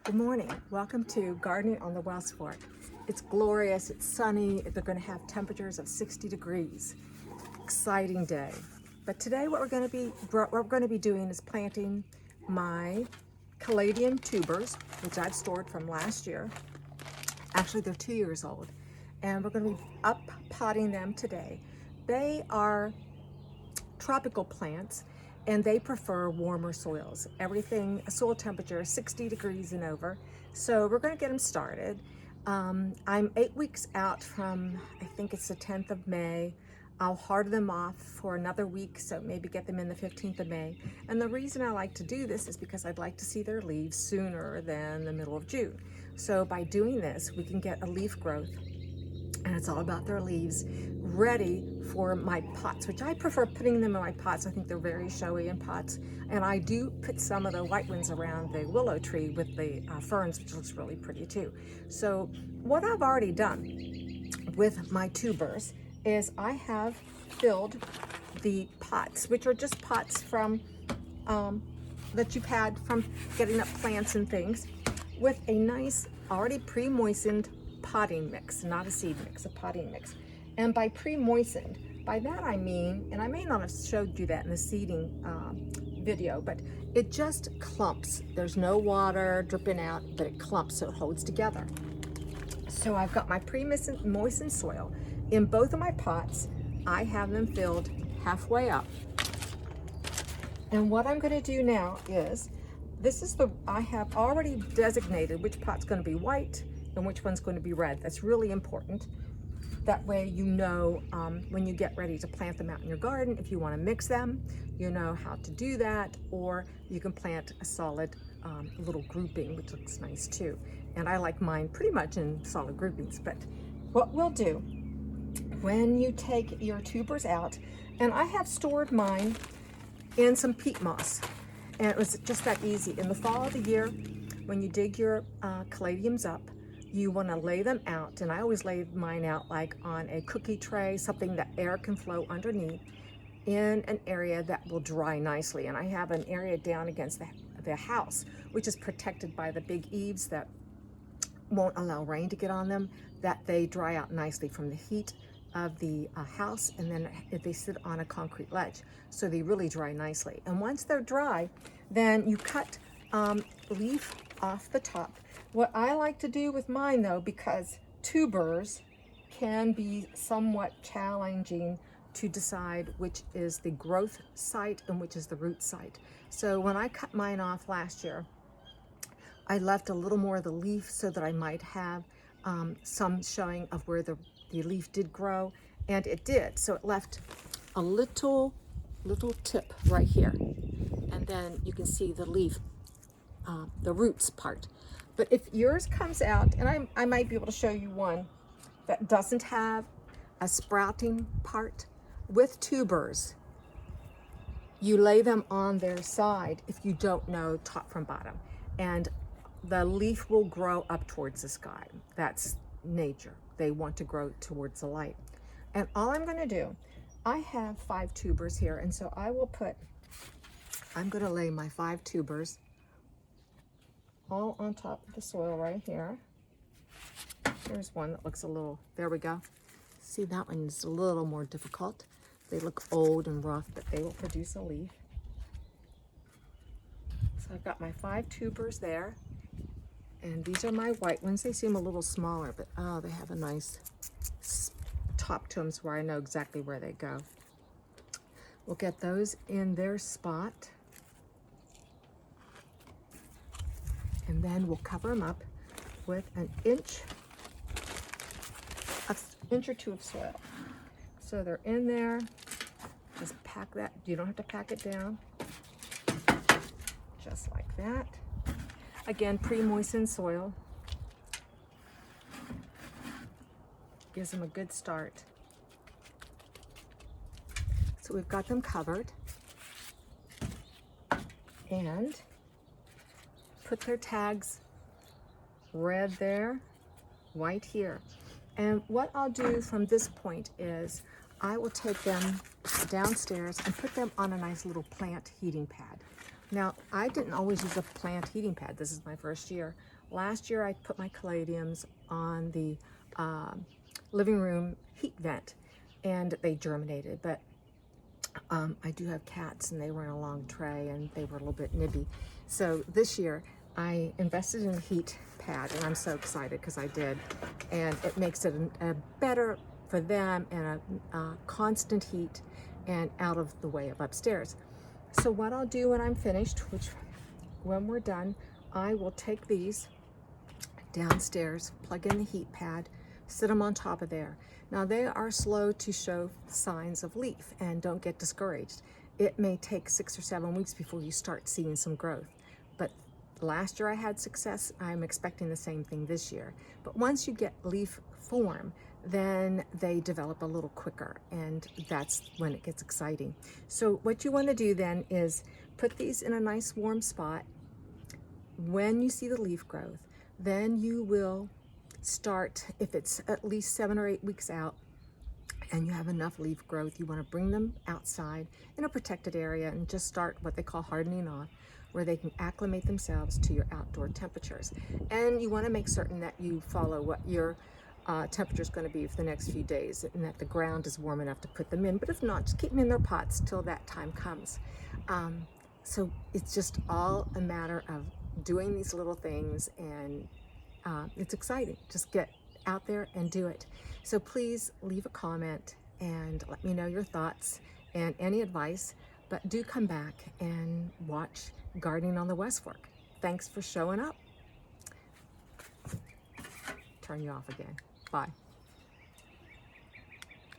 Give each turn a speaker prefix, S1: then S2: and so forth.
S1: Good morning. Welcome to Gardening on the West Fork. It's glorious, it's sunny, they're going to have temperatures of 60 degrees. Exciting day. But today what we're going to be doing is planting my Caladium tubers, which I've stored from last year. Actually, they're 2 years old. And we're going to be up potting them today. They are tropical plants and they prefer warmer soils. Everything, soil temperature 60 degrees and over. So we're going to get them started. I'm 8 weeks out from, I think it's the 10th of May. I'll hard them off for another week, so maybe get them in the 15th of May. And the reason I like to do this is because I'd like to see their leaves sooner than the middle of June. So by doing this, we can get a leaf growth, and it's all about their leaves, ready for my pots, which I prefer putting them in my pots. I think they're very showy in pots. And I do put some of the white ones around the willow tree with the ferns, which looks really pretty too. So what I've already done with my tubers is I have filled the pots, which are just pots from that you've had from getting up plants and things, with a nice already pre-moistened potting mix, not a seed mix, a potting mix. And by pre-moistened, by that I mean, and I may not have showed you that in the seeding video, but it just clumps. There's no water dripping out, but it clumps, so it holds together. So I've got my pre-moistened soil in both of my pots. I have them filled halfway up. And what I'm going to do now is, I have already designated which pot's going to be white and which one's going to be red. That's really important. That way you know when you get ready to plant them out in your garden, if you want to mix them, you know how to do that, or you can plant a solid little grouping, which looks nice too. And I like mine pretty much in solid groupings. But what we'll do, when you take your tubers out, and I have stored mine in some peat moss, and it was just that easy. In the fall of the year, when you dig your caladiums up, you want to lay them out, and I always lay mine out like on a cookie tray, something that air can flow underneath, in an area that will dry nicely. And I have an area down against the house, which is protected by the big eaves that won't allow rain to get on them, that they dry out nicely from the heat of the house, and then they sit on a concrete ledge, so they really dry nicely. And once they're dry, then you cut leaf off the top. What I like to do with mine, though, because tubers can be somewhat challenging to decide which is the growth site and which is the root site. So when I cut mine off last year, I left a little more of the leaf so that I might have some showing of where the leaf did grow, and it did. So it left a little tip right here, and then you can see the leaf, the roots part. But if yours comes out, and I might be able to show you one that doesn't have a sprouting part, with tubers, you lay them on their side if you don't know top from bottom, and the leaf will grow up towards the sky. That's nature. They want to grow towards the light. And all I'm going to do, I have 5 tubers here, and so I'm going to lay my 5 tubers all on top of the soil right here. Here's one that looks a little, there we go. See, that one's a little more difficult. They look old and rough, but they will produce a leaf. So I've got my 5 tubers there, and these are my white ones. They seem a little smaller, but oh, they have a nice top to them, so where I know exactly where they go. We'll get those in their spot, and then we'll cover them up with an inch or 2 of soil. So they're in there. Just pack that. You don't have to pack it down. Just like that. Again, pre-moistened soil gives them a good start. So we've got them covered, and put their tags, red there, white here. And what I'll do from this point is I will take them downstairs and put them on a nice little plant heating pad. Now, I didn't always use a plant heating pad. This is my first year. Last year I put my caladiums on the living room heat vent and they germinated, but I do have cats and they were in a long tray and they were a little bit nibby. So this year I invested in a heat pad and I'm so excited because I did. And it makes it a better for them and a constant heat and out of the way of upstairs. So what I'll do when I'm finished, which when we're done, I will take these downstairs, plug in the heat pad, sit them on top of there. Now they are slow to show signs of leaf, and don't get discouraged. It may take 6 or 7 weeks before you start seeing some growth. But last year I had success. I'm expecting the same thing this year. But once you get leaf form, then they develop a little quicker, and that's when it gets exciting. So what you want to do then is put these in a nice warm spot. When you see the leaf growth, then you will start, if it's at least 7 or 8 weeks out and you have enough leaf growth, you want to bring them outside in a protected area and just start what they call hardening off, where they can acclimate themselves to your outdoor temperatures. And you want to make certain that you follow what your temperature is going to be for the next few days and that the ground is warm enough to put them in. But if not, just keep them in their pots till that time comes. So it's just all a matter of doing these little things, and it's exciting. Just get out there and do it. So please leave a comment and let me know your thoughts and any advice, but do come back and watch Gardening on the West Fork. Thanks for showing up. Turn you off again. Bye.